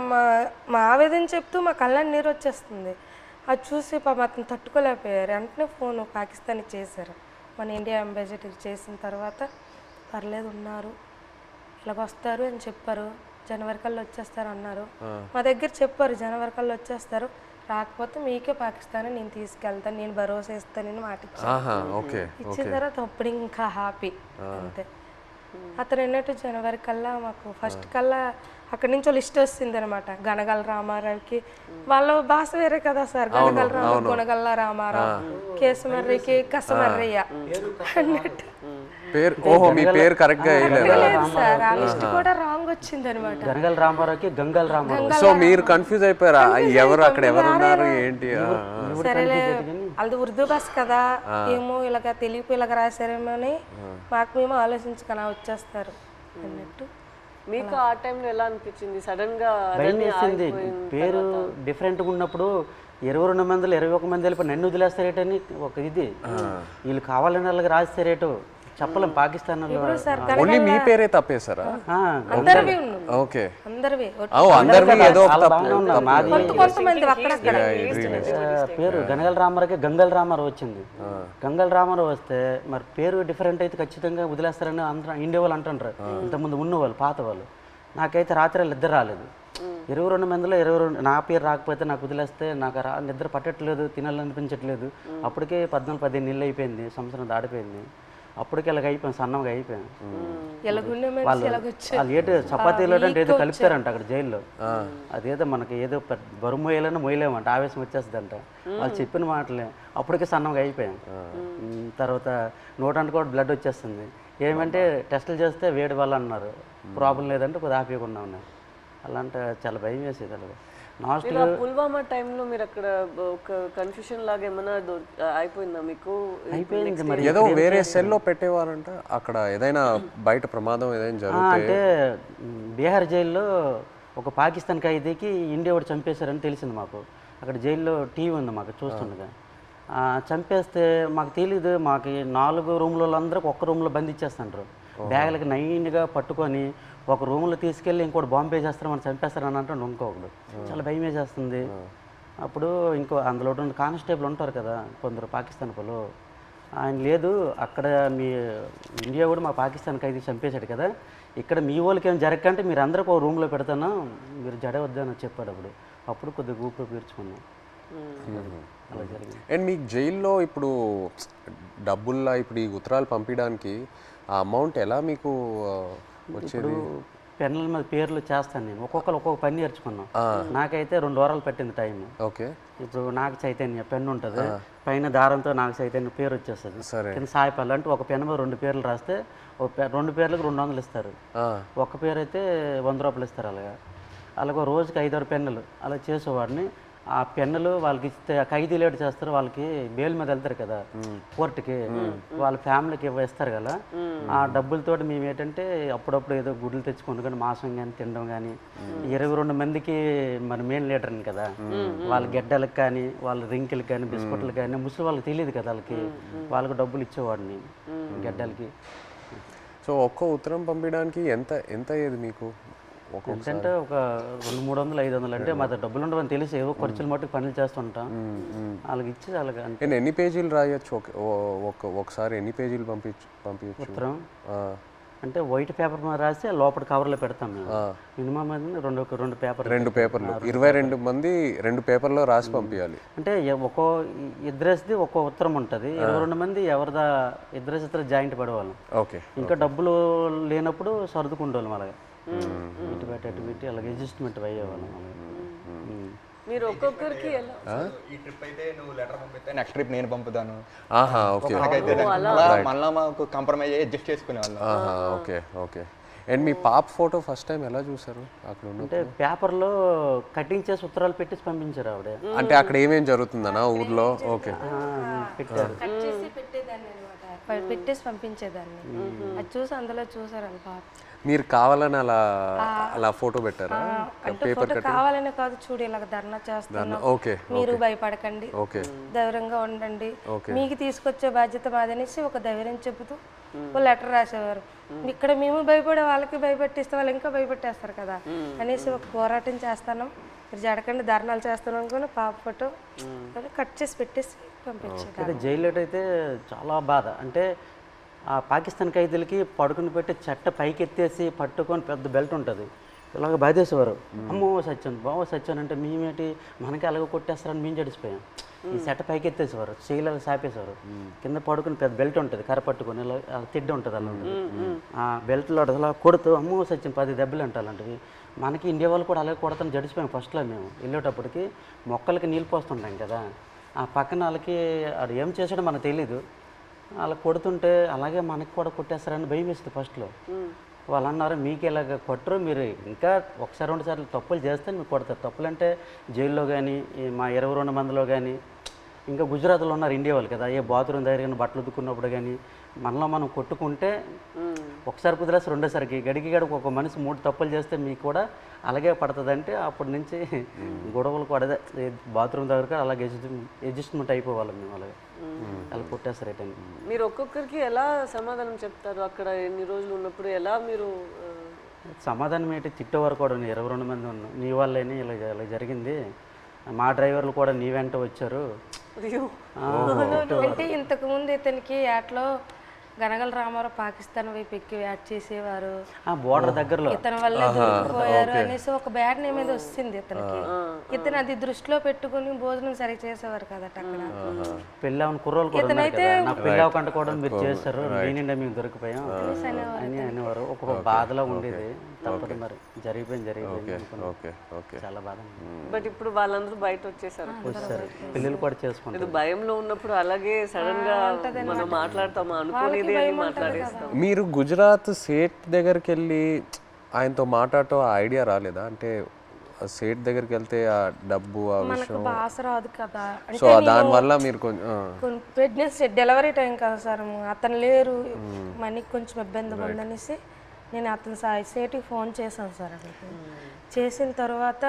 మా ఆవేదన చెప్తూ మా కళ్ళని నీరు వచ్చేస్తుంది. అది చూసి పాపం అతను తట్టుకోలేకపోయారు. వెంటనే ఫోన్ పాకిస్తాన్ చేశారు. మన ఇండియా అంబాసిడర్ చేసిన తర్వాత పర్లేదు ఉన్నారు ఇలాగొస్తారు అని చెప్పారు. జనవరి కల్లా వచ్చేస్తారు అన్నారు. మా దగ్గర చెప్పారు జనవరి కల్లా వచ్చేస్తారు, రాకపోతే మీకే పాకిస్తాన్ నేను తీసుకెళ్తాను, నేను భరోసా ఇస్తానని మాట ఇచ్చిన తర్వాత అప్పుడు ఇంకా హ్యాపీ అంతే. అతను అన్నట్టు జనవరి కల్లా మాకు ఫస్ట్ కల్లా అక్కడి నుంచి లిస్ట్ వస్తుంది అనమాట. గనగల రామారావుకి వాళ్ళ భాష వేరే కదా సార్, గనగల రామారావు గుణగల్ల రామారావు, కేసమర్రికి కసమర్రయ్య అన్నట్టు పేరు ఓహో మీ పేరు కరెక్ట్గా వేయలేదా? లేదు సార్, ఆ లిస్ట్ కూడా రాంగ్ వచ్చింది అనమాట. గనగల రామారావుకి గంగల రామారావు. సో మీరు కన్ఫ్యూజ్ అయిపోయారా ఎవరు అక్కడ ఎవరు ఉన్నారు ఏంటి? సరేలే వాళ్ళది ఉర్దూ బస్ కదా, ఏమో ఇలాగ తెలియపు ఇలాగ రాశారేమో అని మాకు మేము ఆలోచించుకున్నా వచ్చేస్తారు అన్నట్టు. మీకు ఆ టైంలో ఎలా అనిపించింది సడన్ గా భయం వేసింది. పేరు డిఫరెంట్గా ఉన్నప్పుడు 22 మందిలో 21 మంది వెళ్ళిపోయి నన్ను వదిలేస్తారేటని ఒక ఇది, వీళ్ళు కావాలని వాళ్ళకి రాస్తారేటో చెప్పలేం. పాకిస్తాన్ ఓన్లీ మీ పేరే తప్పేశారా? అందరివి ఉన్నాయి, ఓకే అందరివి. అందరివి ఏదో ఒక మాది కొంతమంది అక్కడక్కడ పేరు గనగల రామారావుకి గంగల రామారావు వచ్చింది. గంగల రామారావు వస్తే మరి పేరు డిఫరెంట్ అయితే ఖచ్చితంగా వదిలేస్తారని అందరూ ఇండియా వాళ్ళు అంటుంటారు, ఇంతకుముందు ఉన్నవాళ్ళు పాత వాళ్ళు. నాకైతే రాత్రి నిద్ర రాలేదు. 22 మందిలో 22 నా పేరు రాకపోతే నాకు వదిలేస్తే నాకు నిద్ర పట్టట్లేదు, తినాలనిపించట్లేదు. అప్పటికే 14-15 నెలలు అయిపోయింది, సంవత్సరం దాడిపోయింది. అప్పటికి ఇలాగ అయిపోయాను, సన్నగా అయిపోయాను. వాళ్ళు ఏదో చపాతీలో అంటే ఏదో కలుపుతారంట అక్కడ జైల్లో, అదేదో మనకి ఏదో బరువు మోయాలని మోయలేమంట, ఆవేశం వచ్చేస్తుందంట. వాళ్ళు చెప్పిన మాటలే అప్పటికే సన్నగా అయిపోయాం. తర్వాత నోటంటే కూడా బ్లడ్ వచ్చేస్తుంది. ఏమంటే టెస్టులు చేస్తే వేడి వల్ల అన్నారు, ప్రాబ్లం లేదంటే కొద్దిగా ఆపేయకుండా ఉన్నాయి. అలాంటి చాలా భయం వేసేది. అలాగే మీరు పుల్వామా టైంలో మీరు అక్కడ ఒక కన్ఫ్యూషన్ లాగా ఏమైనా అయిపోయిందా మీకు? అయిపోయింది మరి. ఏదో వేరే సెల్లో పెట్టేవారంట అక్కడ, ఏదైనా బయట ప్రమాదం ఏదైనా జరిగితే. అంటే బీహార్ జైల్లో ఒక పాకిస్తాన్ ఖైదీకి ఇండియా వాడు చంపేశారని తెలిసింది మాకు. అక్కడ జైల్లో టీవీ ఉంది మాకు చూస్తుండగా. చంపేస్తే మాకు తెలీదు, మాకు 4 రూమ్ల వాళ్ళందరికీ ఒక్క రూమ్లో బంధించేస్తుంటారు. బ్యాగులకి నైన్గా పట్టుకొని ఒక రూమ్లో తీసుకెళ్ళి ఇంకోటి బాంబే చేస్తారు, మనం చంపేస్తారని అంటాడు ఇంకొకడు. చాలా భయం వేసేస్తుంది. అప్పుడు ఇంకో అందులో కానిస్టేబుల్ ఉంటారు కదా కొందరు పాకిస్తాన్ వాళ్ళు, ఆయన లేదు అక్కడ మీ ఇండియా కూడా మా పాకిస్తాన్ ఖైదీ చంపేశాడు కదా, ఇక్కడ మీ వాళ్ళకి ఏం జరగకంటే మీరు అందరికీ ఒక రూమ్లో పెడతాను, మీరు జడవద్దని చెప్పాడు. అప్పుడు కొద్దిగా ఊపిరి పీల్చుకున్నాం. అలా జరిగింది. అండ్ మీకు జైల్లో ఇప్పుడు డబ్బుల్లా ఇప్పుడు ఈ ఉత్తరాలు పంపించడానికి ఆ అమౌంట్ ఎలా మీకు వచ్చేది? పెన్నుల మీద పేర్లు చేస్తాను నేను, ఒక్కొక్కరు ఒక్కొక్క పని నేర్చుకున్నాం. నాకైతే 2 వారాలు పట్టింది టైం. ఓకే. ఇప్పుడు నాకు చైతన్య పెన్ను ఉంటుంది, పైన దారంతో నాకు చైతన్య పేరు వచ్చేస్తుంది. కింద సాయిపల్లి అంటే ఒక పెన్ను మీద 2 పేర్లు రాస్తే 2 పేర్లకు 200 ఇస్తారు. ఒక పేరు అయితే 100 రూపాయలు ఇస్తారు. అలాగే రోజుకి 5-6 పెన్నులు అలా చేసేవాడిని. ఆ పెన్నులు వాళ్ళకి ఇస్తే ఖైదీ లేట్ చేస్తారు, వాళ్ళకి బెయిల్ మీద వెళ్తారు కదా కోర్టుకి, వాళ్ళ ఫ్యామిలీకి ఇస్తారు కదా. ఆ డబ్బులతో మేము ఏంటంటే అప్పుడప్పుడు ఏదో గుడ్లు తెచ్చుకుంటూ కానీ మాంసం కానీ తినడం కానీ. 22 మందికి మరి మెయిన్ లీడర్ని కదా, వాళ్ళ గెడ్డలకు కానీ వాళ్ళ రింకిలకు కానీ బిస్కెట్లకు కానీ ముసలి వాళ్ళకి తెలియదు కదా, వాళ్ళకి డబ్బులు ఇచ్చేవాడిని గెడ్డలకి. సో ఒక్క ఉత్తరం పంపించడానికి ఎంత అయ్యేది మీకు? ఎందుకంటే ఒక 200-300-500 అంటే మా డబ్బులు ఉండవని తెలిసి ఏవో ఖర్చులు మట్టుకు పనులు చేస్తుంటాం. వాళ్ళకి ఇచ్చి అలాగే. అంటే ఎన్ని పేజీలు రాయొచ్చు ఒకసారి? ఎన్ని పేజీలు పంపించచ్చు ఉత్తరం? అంటే వైట్ పేపర్ మీద రాసి లోపల కవర్లో పెడతాం మేము. మినిమం రెండు పేపర్లు 22 మంది 2 పేపర్లో రాసి పంపించాలి. అంటే ఒక్కో ఇద్దరేసి ఒక్కో ఉత్తరం ఉంటుంది. 22 మంది ఎవరిదా ఇద్దరు జాయింట్ పడేవాళ్ళం. ఓకే. ఇంకా డబ్బులు లేనప్పుడు సర్దుకుంటేవాళ్ళం. అలాగే ఇటు పెట్టి అలాగే అడ్జస్ట్మెంట్ అయ్యేవాళ్ళం. మీరు ఒక్కొక్కరికి ఈ ట్రిప్ అయితే నువ్వు లెటర్ పంపిస్తే నెక్స్ట్ ట్రిప్ నేను పంపుతాను. మళ్ళీ మాకు కాంప్రమైజ్ అయ్యి అడ్జస్ట్ చేసుకునేవాళ్ళం. ఓకే. అండ్ మీ పాప ఫోటో ఫస్ట్ టైం ఎలా చూసారు అక్కడ? అంటే పేపర్లో కటింగ్ చేసి ఉత్తరాలు పెట్టేసి పంపించారు ఆవిడ. అంటే అక్కడ ఏమేం జరుగుతుందనా ఊర్లో? ఓకే. పెట్టారు, పెట్టేసి పంపించేదాన్ని. అది చూసి అందులో చూసారు వాళ్ళ పాప. మీరు కావాలని అలా ఫోటో పెట్టారా? అంటే ఫోటో కావాలనే కాదు, చూడు ఇలాగ ధర్నా చేస్తున్నాం, మీరు భయపడకండి, ధైర్యంగా ఉండండి, మీకు తీసుకొచ్చే బాధ్యత మాదనేసి ఒక ధైర్యం చెబుతూ ఒక లెటర్ రాసేవారు. ఇక్కడ మేము భయపడే వాళ్ళకి భయపెట్టిస్తే వాళ్ళు ఇంకా భయపెట్టేస్తారు కదా అనేసి ఒక పోరాటం చేస్తాను, మీరు జడకండి ధర్నాలు చేస్తాను అనుకుని పాప ఫోటో కట్ చేసి పెట్టేసి పంపించారు. జైల్లో అయితే చాలా బాధ. అంటే ఆ పాకిస్తాన్ ఖైదీలకి పడుకుని పెట్టి చెట్ట పైకి ఎత్తేసి పట్టుకొని పెద్ద బెల్ట్ ఉంటుంది, ఇలాగ బాధేసేవారు. అమ్మో సత్యం బావో సత్యం అంటే మేమేంటి మనకి అలాగ కొట్టేస్తారని మేము జడిసిపోయాం. ఈ చెట్ట పైకి ఎత్తేసేవారు, చేయలేక సాపేసేవారు. కింద పడుకుని పెద్ద బెల్ట్ ఉంటుంది, కర్ర పట్టుకొని ఇలా తిడ్డ ఉంటుంది. అలా ఆ బెల్ట్లో అలా కొడుతూ అమ్మో సత్యం 10 దెబ్బలు అంటే అలాంటివి. మనకి ఇండియా వాళ్ళు కూడా అలాగే కొడతాను జడిసిపోయాం. ఫస్ట్లో మేము వెళ్ళేటప్పటికి మొక్కలకి నీళ్ళు పోస్తుంటాం కదా, ఆ పక్కన వాళ్ళకి ఆడు ఏం చేసాడో మనకు తెలీదు. అలా కొడుతుంటే అలాగే మనకి కూడా కొట్టేస్తారని భయం వేస్తుంది ఫస్ట్లో. వాళ్ళు అన్నారు మీకు ఇలాగ కొట్టరు, మీరు ఇంకా ఒకసారి 2 సార్లు తప్పులు చేస్తే మీకు కొడతారు. తప్పులు అంటే జైల్లో కానీ మా 22 మందిలో కానీ, ఇంకా గుజరాత్లో ఉన్నారు ఇండియా వాళ్ళు కదా, ఏ బాత్రూమ్ దగ్గర కానీ బట్టలు ఉతుక్కున్నప్పుడు కానీ మనలో మనం కొట్టుకుంటే ఒకసారి కుదిరేసి రెండోసారికి గడికి ఒక మనిషి 3 తప్పులు చేస్తే మీకు కూడా అలాగే పడుతుంది అంటే అప్పటి నుంచి గొడవలు కూడా అదే బాత్రూమ్ దగ్గర అలాగే అడ్జస్ట్మెంట్ అయిపోవాలి మేము. అలాగే అలా కొట్టేస్తారు రిటర్న్. మీరు ఒక్కొక్కరికి ఎలా సమాధానం చెప్తారు అక్కడ ఎన్ని రోజులు ఉన్నప్పుడు? ఎలా మీరు సమాధానం ఏంటి, తిట్టేవారు కూడా 22 మంది ఉన్నాం, నీ వాళ్ళని ఇలా ఇలా జరిగింది, మా డ్రైవర్లు కూడా నీ వెంట వచ్చారు. అంటే ఇంతకుముందు ఇతనికి యాట్లో గనగల రామారావు పాకిస్తాన్ వైపు ఎక్కి యాడ్ చేసేవారు, బోర్డర్ దగ్గరలో ఇతని వల్ల దొరికిపోయారు అనేసి ఒక బ్యాడ్ నేమ్ మీద వస్తుంది ఇతనికి. ఇతను అది దృష్టిలో పెట్టుకుని భోజనం సరిగ్గా చేసేవారు కదట అక్కడ. పెళ్ళి అవును కుర్రోళ్ళు కూడా ఉన్నారు కదా, నాకు పెళ్ళి అవ్వకుండా కూడా మీరు చేస్తారు, నేనిండా మేము దొరికిపోయాం అని అనేవారు. ఒక్కొక్క బాధలో ఉండేది. తప్పదు మరి, జరిగిపోయింది చాలా బాధ. బట్ ఇప్పుడు వాళ్ళందరూ బయట వచ్చేసారు, పిల్లలు కూడా చేసుకుంటారు. భయంలో ఉన్నప్పుడు అలాగే సడన్ గా మనం మాట్లాడతామా అనుకునేది అని మాట్లాడేస్తాం. మీరు గుజరాత్ సేట్ దగ్గరికి వెళ్ళి ఆయనతో మాట్లాడటం ఆ ఐడియా రాలేదా? అంటే సేట్ దగ్గరికి వెళ్తే ఆ డబ్బు ఆ విషయం భాష రాదు కదా, సో దానివల్ల మీరు కొంచెం ప్రెగ్నెన్సీ డెలివరీ టైం కదా సార్, అతను లేరు, మనకి కొంచెం ఇబ్బంది ఉందనేసి నేను అతను సేటుకి ఫోన్ చేశాను సార్. అక్కడికి చేసిన తర్వాత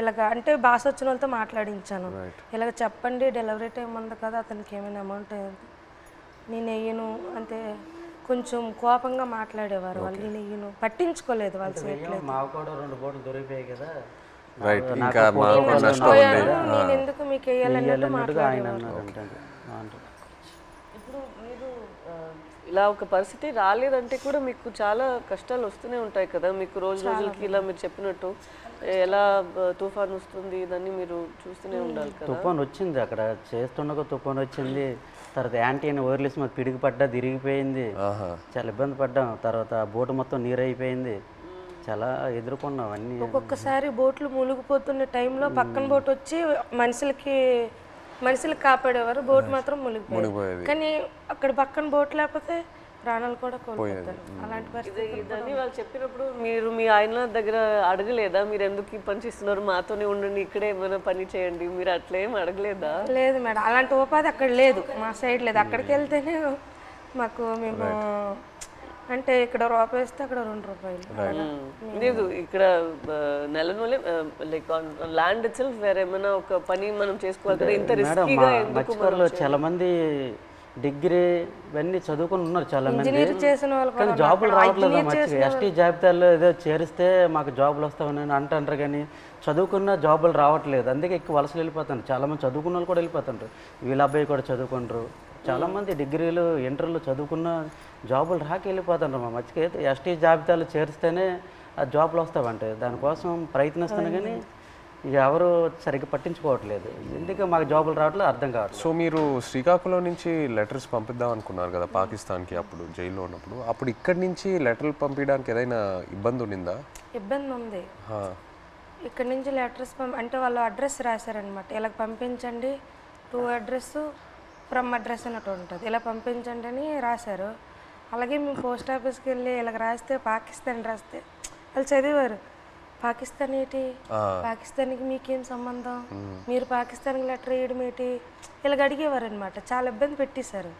ఇలాగ అంటే భాష వచ్చిన వాళ్ళతో మాట్లాడించాను, ఇలాగ చెప్పండి డెలివరీ టైం ఉంది కదా, అతనికి ఏమైనా అమౌంట్ నేను వెయ్యను అంటే కొంచెం కోపంగా మాట్లాడేవారు వాళ్ళు. నేను వెయ్యను, పట్టించుకోలేదు వాళ్ళు. మాకు కూడా 2 బోట్లు దొరికిపోయాయి కదా, నేను ఎందుకు మీకు వేయాలన్నట్టు ఆయన అన్నారు. ఇప్పుడు మీరు ఇలా ఒక పరిస్థితి రాలేదంటే కూడా మీకు చాలా కష్టాలు వస్తూనే ఉంటాయి కదా, మీకు రోజు రోజులకి ఇలా మీరు చెప్పినట్టు ఎలా తుఫాన్ వస్తుంది దాన్ని మీరు చూస్తూనే ఉండాలి కదా. తుఫాన్ వచ్చింది అక్కడ చేస్తుండగా, తుఫాన్ వచ్చింది. తర్వాత యాంటీ అని వైర్లెస్ మాకు పిడికి పడ్డా తిరిగిపోయింది, చాలా ఇబ్బంది పడ్డాం. తర్వాత బోటు మొత్తం నీరు అయిపోయింది, చాలా ఎదుర్కొన్నాం అన్నీ. ఒక్కొక్కసారి బోట్లు మునిగిపోతున్న టైంలో పక్కన బోట్ వచ్చి మనుషులకు కాపాడేవారు, బోట్ మాత్రం మునిగిపోయేది. కానీ అక్కడ పక్కన బోట్ లేకపోతే ప్రాణాలు కూడా కోల్పోతారు. అలాంటి పరిస్థితి ఇదని వాళ్ళు చెప్పినప్పుడు మీరు మీ ఆయన దగ్గర అడగలేదా, మీరు ఎందుకు ఈ పని చేస్తున్నారు, మాతోనే ఉండండి, ఇక్కడే ఏమైనా పని చేయండి, మీరు అట్లేం అడగలేదా? లేదు మేడం, అలాంటి ఉపాధి అక్కడ లేదు, మా సైడ్ లేదు. అక్కడికి వెళ్తేనే మాకు మేము అంటే ఇక్కడ రూపాయి వేస్తే అక్కడ 2 రూపాయలు లేదు. ఇక్కడ నెలనూలే లైక్ ల్యాండ్ ఇట్ సెల్ఫ్ వేరే ఏమైనా ఒక పని మనం చేసుకోవాలి కదా, ఇంత రిస్కీగా ఎందుకు? మత్స్యకారులు చాలా మంది డిగ్రీ ఇవన్నీ చదువుకుని ఉన్నారు చాలా మంది, కానీ జాబులు రావట్లేదు. మర్చిపోయి ఎస్టీ జాబితాల్లో ఏదో చేరిస్తే మాకు జాబులు వస్తామని అంటారు, కానీ చదువుకున్న జాబులు రావట్లేదు. అందుకే ఎక్కువ వలసలు వెళ్ళిపోతారు. చాలామంది చదువుకున్న వాళ్ళు కూడా వెళ్ళిపోతుంటారు. వీళ్ళ అబ్బాయి కూడా చదువుకుంటారు. చాలామంది డిగ్రీలు ఇంటర్లు చదువుకున్న జాబులు రాక వెళ్ళిపోతుంటారు. మా మర్చిపోయి ఎస్టీ జాబితాలు చేరిస్తేనే ఆ జాబులు వస్తామంటే దానికోసం ప్రయత్నిస్తాను, కానీ ఎవరు సరిగ్గా పట్టించుకోవట్లేదు. ఎందుకు మాకు జాబులు రావట్లేదు అర్థం కావట్లేదు. సో మీరు శ్రీకాకుళం నుంచి లెటర్స్ పంపిద్దాం అనుకున్నారు కదా పాకిస్తాన్కి, అప్పుడు జైల్లో ఉన్నప్పుడు. అప్పుడు ఇక్కడి నుంచి లెటర్లు పంపించడానికి ఏదైనా ఇబ్బంది ఉండిందా? ఇబ్బంది ఉంది. ఇక్కడ నుంచి లెటర్స్ అంటే వాళ్ళు అడ్రస్ రాశారనమాట, ఇలా పంపించండి, టు అడ్రస్ ఫ్రమ్ అడ్రస్ అన్నట్టు ఉంటుంది, ఇలా పంపించండి అని రాశారు. అలాగే మేము పోస్ట్ ఆఫీస్కి వెళ్ళి ఇలాగ రాస్తే పాకిస్తాన్ రాస్తే వాళ్ళు చదివారు, పాకిస్తాన్ ఏంటి, పాకిస్తాన్కి మీకేం సంబంధం, మీరు పాకిస్తాన్కి లెటర్ వేయడం ఏంటి, ఇలాగ అడిగేవారు అనమాట. చాలా ఇబ్బంది పెట్టేశారు.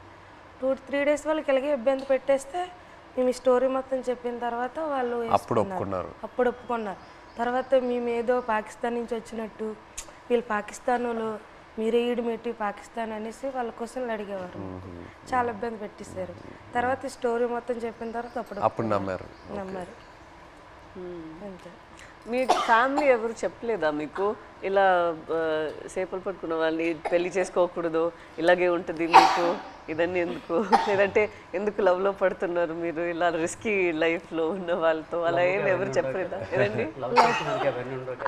2-3 డేస్ వాళ్ళకి ఇలాగే ఇబ్బంది పెట్టేస్తే మేము ఈ స్టోరీ మొత్తం చెప్పిన తర్వాత వాళ్ళు అప్పుడు ఒప్పుకున్నారు. తర్వాత మేము ఏదో పాకిస్తాన్ నుంచి వచ్చినట్టు, వీళ్ళు పాకిస్తాన్ వాళ్ళు, మీరే ఈడుమేటి పాకిస్తాన్ అనేసి వాళ్ళ క్వశ్చన్లు అడిగేవారు. చాలా ఇబ్బంది పెట్టేశారు. తర్వాత ఈ స్టోరీ మొత్తం చెప్పిన తర్వాత అప్పుడు నమ్మారు. అంతే. మీ ఫ్యామిలీ ఎవరు చెప్పలేదా మీకు ఇలా చేపలు పట్టుకున్న వాళ్ళని పెళ్లి చేసుకోకూడదు, ఇలాగే ఉంటుంది మీకు, ఇదన్నీ ఎందుకు, లేదంటే ఎందుకు లవ్లో పడుతున్నారు మీరు ఇలా రిస్కీ లైఫ్లో ఉన్న వాళ్ళతో, అలా ఏమి ఎవరు చెప్పలేదా? ఏదండి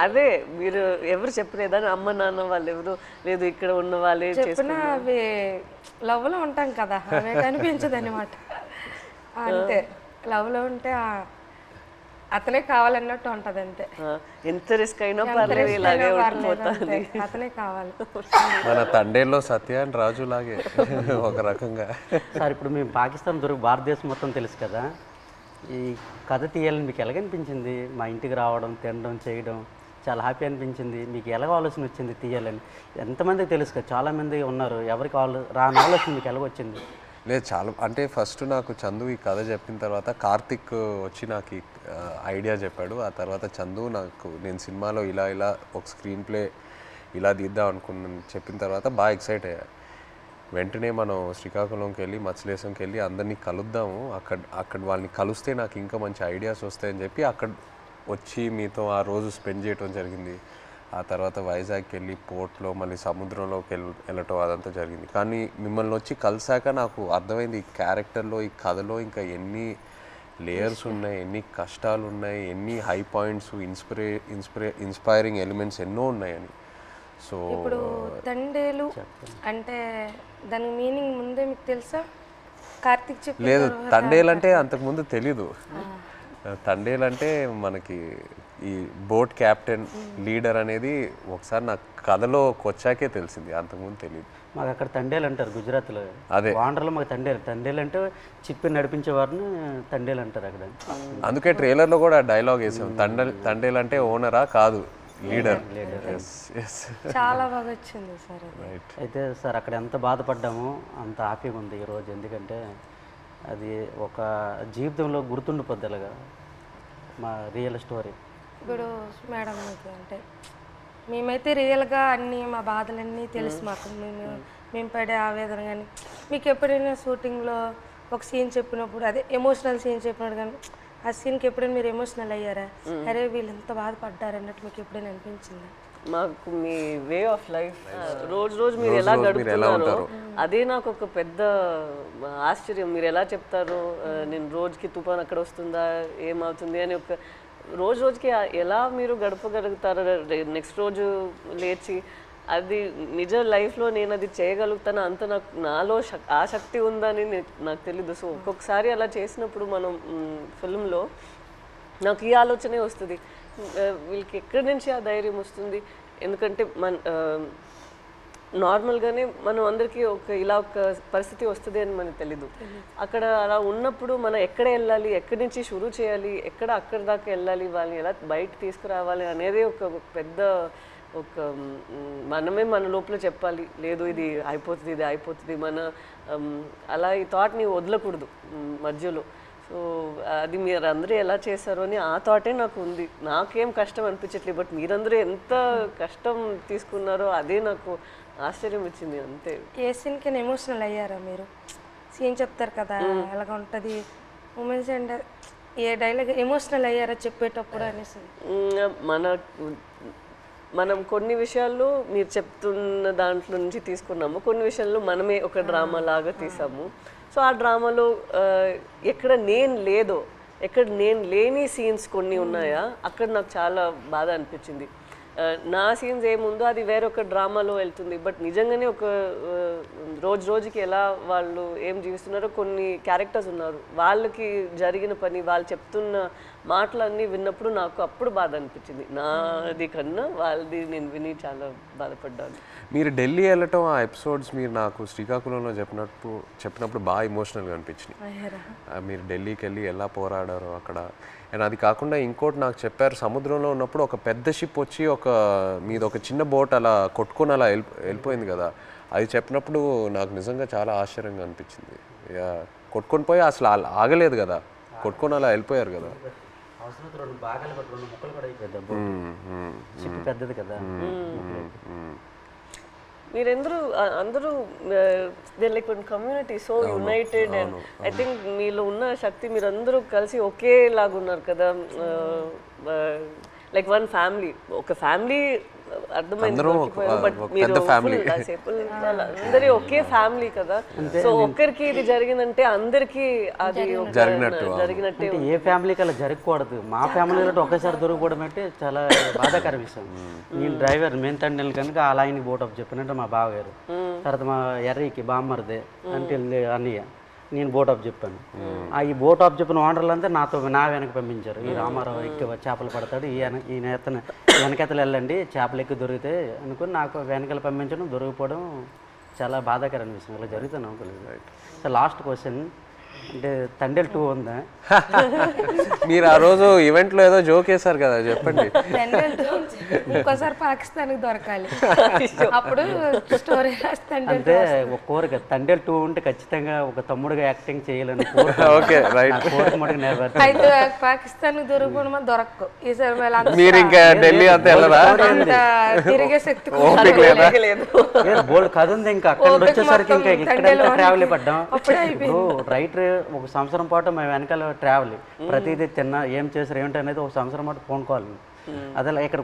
అదే మీరు ఎవరు చెప్పలేదా? అమ్మ నాన్న వాళ్ళు ఎవరు లేదు, ఇక్కడ ఉన్న వాళ్ళే చెప్పిన అవి లవ్లో ఉంటాం కదా, అవి కనిపించదు అనమాట. అంతే, లవ్లో ఉంటే అతనే కావాలన్నట్టు ఉంటుంది అంతే. ఎంత రిస్క్ అయినా పర్లేదు ఇలాగే ఉండిపోతాను. అతనే కావాలి. మన తండేల్లో సత్య అండ్ రాజు లాగే ఒక రకంగా. సార్ ఇప్పుడు మేము పాకిస్తాన్ భారతదేశం మొత్తం తెలుసు కదా, ఈ కథ తీయాలని మీకు ఎలాగనిపించింది? మా ఇంటికి రావడం, తినడం, చేయడం చాలా హ్యాపీ అనిపించింది. మీకు ఎలాగ ఆలోచన వచ్చింది తీయాలని? ఎంతమందికి తెలుసు కదా, చాలామంది ఉన్నారు, ఎవరికి రాని ఆలోచన మీకు ఎలాగొచ్చింది? లేదు చాలా అంటే ఫస్ట్ నాకు చందు ఈ కథ చెప్పిన తర్వాత కార్తిక్ వచ్చి నాకు ఈ ఐడియా చెప్పాడు. ఆ తర్వాత చందు నాకు నేను సినిమాలో ఇలా ఇలా ఒక స్క్రీన్ ప్లే ఇలా తీద్దాం అనుకున్నాను చెప్పిన తర్వాత బాగా ఎక్సైట్ అయ్యా. వెంటనే మనం శ్రీకాకుళంకి వెళ్ళి మత్స్యలేశంకి వెళ్ళి అందరినీ కలుద్దాము, అక్కడ వాళ్ళని కలిస్తే నాకు ఇంకా మంచి ఐడియాస్ వస్తాయని చెప్పి అక్కడ వచ్చి మీతో ఆ రోజు స్పెండ్ చేయడం జరిగింది. ఆ తర్వాత వైజాగ్కి వెళ్ళి పోర్ట్లో మళ్ళీ సముద్రంలోకి వెళ్ళటం అదంతా జరిగింది. కానీ మిమ్మల్ని వచ్చి కలిసాక నాకు అర్థమైంది ఈ క్యారెక్టర్లో, ఈ కథలో ఇంకా ఎన్ని లేయర్స్ ఉన్నాయి, ఎన్ని కష్టాలు ఉన్నాయి, ఎన్ని హై పాయింట్స్, ఇన్స్పైరింగ్ ఎలిమెంట్స్ ఎన్నో ఉన్నాయని. సో ఇప్పుడు తండేలు అంటే దాని మీనింగ్ ముందే మీకు తెలుసా? కార్తిక్ చెప్పి లేదు, తండేలు అంటే అంతకుముందు తెలీదు. తండేలు అంటే మనకి ఈ బోట్ క్యాప్టెన్ లీడర్ అనేది ఒకసారి నాకు కథలోకి వచ్చాకే తెలిసింది, అంతకుముందు తెలియదు. మాకు అక్కడ తండేలు అంటారు గుజరాత్లో. అదే వాండర్లో మాకు తండేలు అంటే చిప్పి నడిపించే వారిని తండేలు అంటారు అక్కడ. అందుకే ట్రైలర్లో కూడా డైలాగ్ వేసాం, తండేలు అంటే ఓనరా కాదు లీడర్. చాలా బాగా వచ్చింది సార్. అయితే సార్ అక్కడ ఎంత బాధపడ్డామో అంత హ్యాపీగా ఉంది ఈరోజు. ఎందుకంటే అది ఒక జీవితంలో గుర్తుండిపోద్దలుగా మా రియల్ స్టోరీ. ఇప్పుడు మేడం మీకు అంటే మేమైతే రియల్గా అన్నీ మా బాధలన్నీ తెలుసు మాకు, మేము పడే ఆవేదన. కానీ మీకు ఎప్పుడైనా షూటింగ్లో ఒక సీన్ చెప్పినప్పుడు, అదే ఎమోషనల్ సీన్ చెప్పినప్పుడు కానీ ఆ సీన్కి ఎప్పుడైనా మీరు ఎమోషనల్ అయ్యారా? అరే వీళ్ళు ఎంత బాధపడ్డారు అన్నట్టు మీకు ఎప్పుడైనా అనిపించిందా? మాకు మీ వే ఆఫ్ లైఫ్ రోజు మీరు ఎలా గడుపుతున్నారో అదే నాకు ఒక పెద్ద ఆశ్చర్యం. మీరు ఎలా చెప్తారో, నేను రోజుకి తుఫాన్ అక్కడ వస్తుందా, ఏమవుతుంది అని ఒక రోజుకి ఎలా మీరు గడపగలుగుతారో, నెక్స్ట్ రోజు లేచి అది నిజ లైఫ్లో నేను అది చేయగలుగుతాను అంత నాలో ఆ శక్తి ఉందని నాకు తెలీదు. సో ఒక్కొక్కసారి అలా చేసినప్పుడు మనం ఫిల్మ్లో నాకు ఈ ఆలోచనే వస్తుంది, వీళ్ళకి ఎక్కడి నుంచి ఆ ధైర్యం వస్తుంది? ఎందుకంటే నార్మల్గానే మనం అందరికీ ఇలా ఒక పరిస్థితి వస్తుంది అని మనకు తెలీదు. అక్కడ అలా ఉన్నప్పుడు మనం ఎక్కడ వెళ్ళాలి, ఎక్కడి నుంచి షురూ చేయాలి, అక్కడి దాకా వెళ్ళాలి, వాళ్ళని ఎలా బయట తీసుకురావాలి అనేది ఒక పెద్ద మనమే మన లోపల చెప్పాలి, లేదు ఇది అయిపోతుంది మన అలా ఈ థాట్ని వదలకూడదు మధ్యలో. సో అది మీరు అందరూ ఎలా చేశారో అని ఆ థాటే నాకు ఉంది. నాకేం కష్టం అనిపించట్లేదు, బట్ మీరందరూ ఎంత కష్టం తీసుకున్నారో అదే నాకు ఆశ్చర్యం ఇచ్చింది అంతే. ఏ సీన్కి ఎమోషనల్ అయ్యారా మీరు? సీన్ చెప్తారు కదా అలాగ ఉంటుంది మూమెంట్స్, అండ్ ఏ డైలాగ్ ఎమోషనల్ అయ్యారా చెప్పేటప్పుడు అనేసి? మనం కొన్ని విషయాల్లో మీరు చెప్తున్న దాంట్లో నుంచి తీసుకున్నాము, కొన్ని విషయాల్లో మనమే ఒక డ్రామా లాగా తీసాము. సో ఆ డ్రామాలో ఎక్కడ నేను లేని సీన్స్ కొన్ని ఉన్నాయా, అక్కడ నాకు చాలా బాధ అనిపించింది. నా సీన్స్ ఏముందో అది వేరొక డ్రామాలో వెళ్తుంది, బట్ నిజంగానే ఒక రోజుకి ఎలా వాళ్ళు ఏం జీవిస్తున్నారో కొన్ని క్యారెక్టర్స్ ఉన్నారు, వాళ్ళకి జరిగిన పని, వాళ్ళు చెప్తున్న మాటలన్నీ విన్నప్పుడు నాకు అప్పుడు బాధ అనిపించింది. నాది కన్నా వాళ్ళది నేను విని చాలా బాధపడ్డాను. మీరు ఢిల్లీ వెళ్ళటం ఆ ఎపిసోడ్స్ మీరు నాకు శ్రీకాకుళంలో చెప్పినప్పుడు బాగా ఎమోషనల్గా అనిపించినాయి. మీరు ఢిల్లీకి వెళ్ళి ఎలా పోరాడారో అక్కడ. అండ్ అది కాకుండా ఇంకోటి నాకు చెప్పారు, సముద్రంలో ఉన్నప్పుడు ఒక పెద్ద షిప్ వచ్చి మీది ఒక చిన్న బోట్ అలా కొట్టుకొని అలా వెళ్ళిపోయింది కదా, అది చెప్పినప్పుడు నాకు నిజంగా చాలా ఆశ్చర్యంగా అనిపించింది. కొట్టుకొని పోయి అసలు ఆగలేదు కదా, కొట్టుకొని అలా వెళ్ళిపోయారు కదా. పెద్దది కదా. అందరూ like community so United. And I think మీలో ఉన్న శక్తి మీరందరూ కలిసి ఒకేలాగా ఉన్నారు కదా, లైక్ వన్ ఫ్యామిలీ, ఒక ఫ్యామిలీ అర్థమైంది. బట్ మీరు అందరి ఒకే ఫ్యామిలీ కదా, సో ఒక్కరికి ఇది జరిగిందంటే అందరికి అది జరిగినట్టే. ఏ ఫ్యామిలీకి అలా జరగకూడదు, మా ఫ్యామిలీలో ఒకేసారి దొరకపోవడం అంటే చాలా బాధాకర విషయం. నేను డ్రైవర్ మెయిన్ తండ్రి కనుక అలా ఆయనకి బోట్ అప్ చెప్పినట్టు మా బావగారు, తర్వాత మా ఎర్రీకి బామ్మర్దే అంటే అన్నయ్య, నేను బోట్ ఆఫ్ చెప్పాను. ఈ బోట్ ఆఫ్ చెప్పిన ఓనర్లు అంతా నా వెనక పంపించారు. ఈ రామారావు ఎక్కువ చేపలు పడతాడు, ఈ నేతను వెనకెతలు వెళ్ళండి చేపలు ఎక్కువ దొరుకుతాయి అనుకుని నాకు వెనకాల పంపించడం, దొరికిపోవడం చాలా బాధాకరమైన విషయం. ఇలా జరుగుతుంది అనుకోలేదు. సో లాస్ట్ క్వశ్చన్ అంటే తండేల్ 2 ఉందా? మీరు ఆ రోజు ఈవెంట్లో ఏదో జోక్ వేశారు కదా, చెప్పండి. ఇంకోసారి పాకిస్తాన్కి దొరకాలి, అప్పుడు స్టోరీ అంటే ఒక కోరిక తండేల్ 2 ఉంటే ఖచ్చితంగా ఒక తమ్ముడుగా యాక్టింగ్ చేయాలని ఓకే రైట్. కోరిక మటుకు నెరవేర్చాలి. అయితే పాకిస్తాన్ దొరకడం దొరకకు ఈసారి మీరు ఇంకా ఢిల్లీ అంతా వెళ్ళరా? తిరిగే శక్తి బోల్డ్ కథ ఉంది. ఇంకా అక్కడ వచ్చేసరికి ఇంకా ఇక్కడంతా ట్రావెల్ పడ్డాం. ఇప్పుడు రైటర్ ఒక సంవత్సరం పాటు మేము వెనకాల ట్రావెల్, ప్రతిదీ తిన్నా ఏం చేసారు ఏమిటి అనేది ఒక సంవత్సరం పాటు ఫోన్ కాల్. అదే ఇక్కడ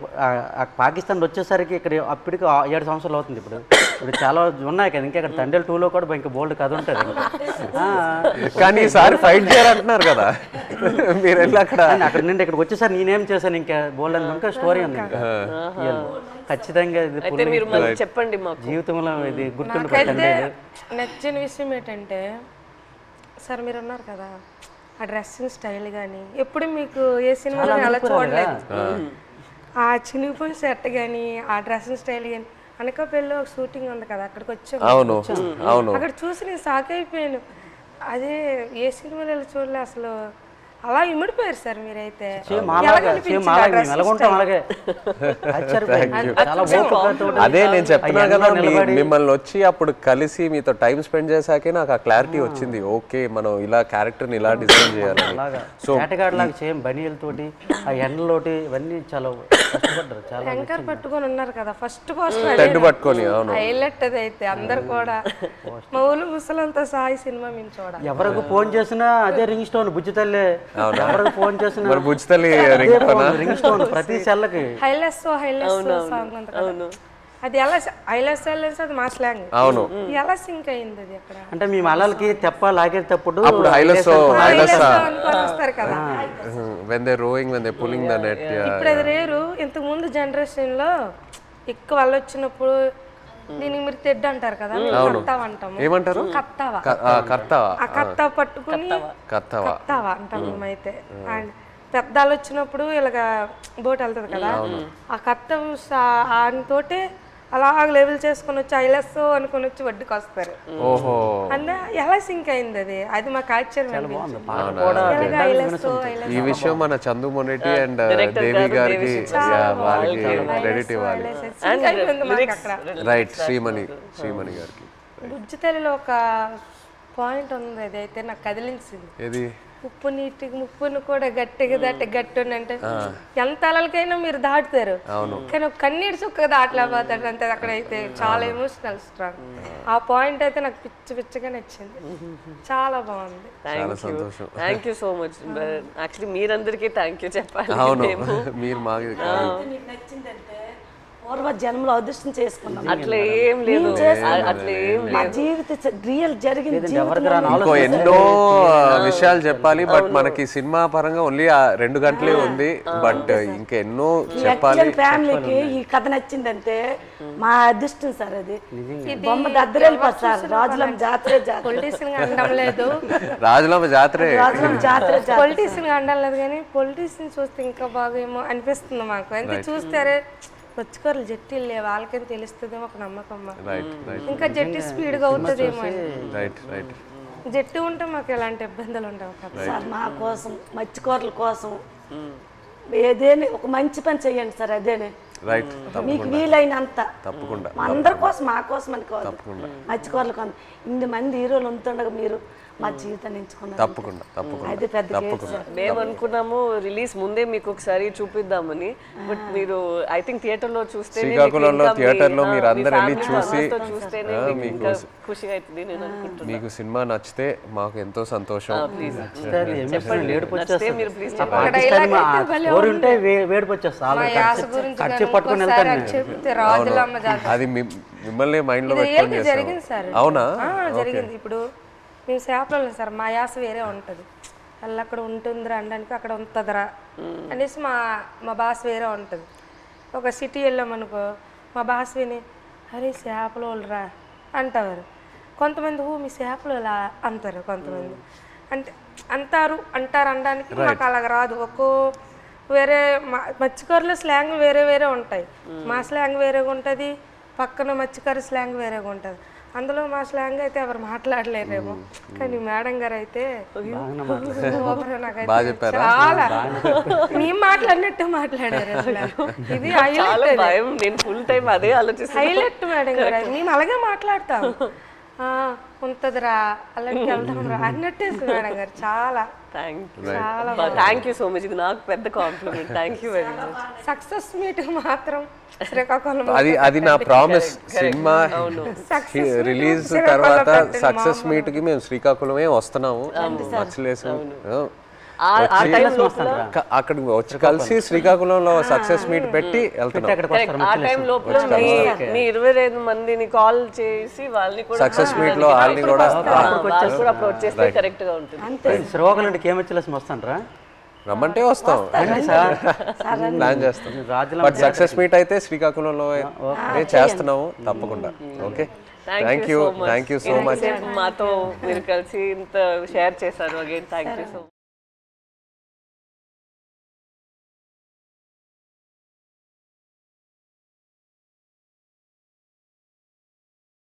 పాకిస్తాన్ వచ్చేసరికి ఇక్కడ అప్పటికి 7 సంవత్సరాలు అవుతుంది. ఇప్పుడు చాలా ఉన్నాయి కదా, ఇంకా ఇక్కడ తండేల్ 2లో కూడా ఇంకా బోల్డ్ కథ ఉంటుంది. కానీ ఈసారి ఫైట్ చేయాలంటున్నారు కదా మీరు వెళ్ళి అక్కడ నుండి ఇక్కడికి వచ్చేసరికి నేనేం చేశాను ఇంకా బోల్డ్ అని ఇంకా స్టోరీ ఉంది. ఖచ్చితంగా చెప్పండి జీవితంలో ఇది గుర్తుండి. నచ్చిన విషయం ఏంటంటే సార్ మీరు ఉన్నారు కదా, ఆ డ్రెస్సింగ్ స్టైల్ కానీ ఎప్పుడు మీకు ఏ సినిమాలో అలా చూడలేదు. ఆ చినిగిపోయిన షర్ట్ కానీ ఆ డ్రెస్సింగ్ స్టైల్ కానీ అనకాపల్లిలో ఒక షూటింగ్ ఉంది కదా, అక్కడికి వచ్చాము. అక్కడ చూసి నేను షాక్ అయిపోయాను. అదే ఏ సినిమాలో చూడలే అసలు. అలా ఇమిడిపోయారు సార్ మీరైతే. అదే నేను చెప్తున్నా కదా, మిమ్మల్ని వచ్చి అప్పుడు కలిసి మీతో టైం స్పెండ్ చేశాకే నాకు ఆ క్లారిటీ వచ్చింది. ఓకే మనం ఇలా క్యారెక్టర్ని ఇలా డిజైన్ చేయాలి. సో సేమ్ బనీలతోటి ఆ ఎండలోటి ఇవన్నీ చాలా కష్టపడ్డారు. చాలా యాంకర్ పట్టుకొని ఉన్నారు కదా ఫస్ట్ పోస్ట్ పట్టుకొని హైలైట్ అది అయితే అందరు కూడా మా ఊళ్ళు ముసలంతా సాయి సినిమా మేము చూడాలి. ఎవరికి ఫోన్ చేసినా అదే రింగ్ స్టోన్ బుజ్జి తల్లి. ఎవరికి ఫోన్ చేసినా రింగ్ స్టోన్ ప్రతి సెల్లకి హైలెస్ సాంగ్ ఉంది కదా, అది ఎలా హైలెస్ అది మా స్లాంగ్. అవును, ఎలా సింక్ అయింది అది అక్కడ అంటే మీ మలలకి తెప్ప లాగేటప్పుడు వస్తారు కదా ఇప్పుడు అది రేరు. ఇంతకు ముందు జనరేషన్ లో ఎక్కువ వాళ్ళు వచ్చినప్పుడు దీనికి మీరు తెడ్డు అంటారు కదా, కత్తావ అంటాము. ఏమంటారు? కత్తావ పట్టుకుని కత్తావా అంటాం మేమైతే. అండ్ పెద్దాలు వచ్చినప్పుడు ఇలాగ బోట్ వెళ్తుంది కదా, ఆ కత్త ఆయనతోటి అలా లెవెల్ చేసుకుని వచ్చి ఐలెస్ అనుకుని వచ్చి వడ్డీకి వస్తారు. అంటే ఎలా సింక్ అయింది అది, అది మాకు ఆశ్చర్యం. ఈ విషయం మన చందు మొనెటి అండ్ దేవి గారికి క్రెడిట్ ఇవ్వాలి. రైట్, శ్రీమణి గారికి. బుజ్జి తల్లిలో ఒక పాయింట్ ఉంది, అది అయితే నాకు కదిలించింది. ఏది? ఉప్పు నీటికి ముప్పును కూడా గట్టిగా దాటి గట్టి అంటే ఎంత అలలకైనా మీరు దాటుతారు, కానీ ఒక కన్నీరు చుక్క దాటలేకపోతాడు అంతే. అక్కడ అయితే చాలా ఎమోషనల్ స్ట్రాంగ్. ఆ పాయింట్ అయితే నాకు పిచ్చిగా నచ్చింది, చాలా బాగుంది. Thank you so much. Actually మీరందరికీ థ్యాంక్ యూ చెప్పాలి. పూర్వ జన్మలో అదృష్టం చేసుకున్నాం. అట్లా ఏం లేదు, అట్లా ఏం మా జీవిత రియల్ జరిగింది. ఇంకో ఎన్నో విషయాలు చెప్పాలి, బట్ మనకి సినిమా పరంగా ఓన్లీ 2 గంటలే ఉంది. బట్ ఇంకా ఎన్నో చెప్పాలి. ఫ్యామిలీకి ఈ కథ నచ్చిందంటే మా అదృష్టం సార్. అది బొమ్మ దద్దరెళ్ళిపోతుంది సార్. రాజులమ్మ జాతరే పొలిటీషియన్ అనడం లేదు, రాజులమ్మ జాతరే పొలిటీషియన్ అనడం లేదు, కానీ పొలిటీషియన్ చూస్తే ఇంకా బాగా ఏమో అనిపిస్తుంది మాకు. ఎంత చూస్తారే వచ్చుకోరలు జట్టీలే వాళ్ళకని తెలుస్తుందేమో ఒక నమ్మకం. ఇంకా జట్టి స్పీడ్గా అవుతుందేమో అని. జట్టు ఉంటే మాకు ఎలాంటి ఇబ్బందులు ఉండవు కదా. మా కోసం మత్స్యకారుల కోసం ఏదేని ఒక మంచి పని చెయ్యండి సార్. అదేనే మీకు వీలైనంత తప్పకుండా అందరి కోసం, మా కోసం అని కాదు, మత్స్యకారుల కోసం. 8 మంది హీరోలు ఉంటుండగా మీరు మా జీవితాన్ని ఎంచుకున్నారు. తప్పకుండా అది పెద్ద మేము అనుకున్నాము రిలీజ్ ముందే మీకు ఒకసారి చూపిద్దామని. బట్ మీరు ఐ థింక్ థియేటర్ లో చూస్తే ఖుషిగా అవుతుంది నేను అనుకుంటున్నాను. మీకు సినిమా నచ్చితే మాకు ఎంతో సంతోషం. అది మిమ్మల్ని మైండ్ లో పెట్టుకొని చేస్తాం. అవునా? జరిగింది. ఇప్పుడు మేము చేపలు సార్, మా యాస వేరే ఉంటుంది. అలా అక్కడ ఉంటుందిరా అనడానికి అక్కడ ఉంటుందిరా అనేసి మా భాష వేరే ఉంటుంది. ఒక సిటీ వెళ్ళామనుకో మా భాష విని అరే చేపలు వాళ్ళరా అంటారు. కొంతమంది మీ చేపలు ఇలా అంటారు, కొంతమంది అంటే అంటారు అనడానికి మాకు అలాగ రాదు. వేరే మత్స్యకారుల స్లాంగ్ వేరే వేరే ఉంటాయి. మా స్లాంగ్ వేరేగా ఉంటుంది, పక్కన మత్స్యకారు స్లాంగ్ వేరేగా ఉంటుంది. అందులో మా స్లాంగ్ అయితే ఎవరు మాట్లాడలేరేమో, కానీ మేడం గారు అయితే చాలా మేము మాట్లాడినట్టే మాట్లాడారు. అసలు ఇది హైలైట్ మేడం గారు. మేము అలాగే మాట్లాడతాం, ఉంటుందిరా అలాంటి వెళ్దాం రా అన్నట్టే మేడం గారు. చాలా థ్యాంక్ యూ సో మచ్. ఇది నాకు పెద్ద compliment. Thank you very much. Success meet మాత్రం శ్రీకాకుళం అది నా ప్రామిస్. సినిమా రిలీజ్ తర్వాత సక్సెస్ మీట్ కి మేము శ్రీకాకుళమే వస్తున్నాము. మచ్చలేసు అక్కడ వచ్చి కలిసి శ్రీకాకుళంలో సక్సెస్ మీట్ పెట్టి వెళ్తున్నాం. ఆ టైం లోపల మీ 25 మందిని కాల్ చేసి వాళ్ళని కూడా సక్సెస్ మీట్ లో వాళ్ళని కూడా అప్పుడు వచ్చేస్తే కరెక్ట్ గా ఉంటుంది. శ్రీకాకుళం నుండి కేమచ్చలేసి వస్తానరా, రమ్మంటే వస్తాం, ప్లాన్ చేస్తాం. బట్ సక్సెస్ మీట్ అయితే శ్రీకాకుళంలో చేస్తున్నాము తప్పకుండా. Okay, thank you so much. మాతో మీరు కలిసి ఇంత షేర్ చేశారు. Again thank you so much.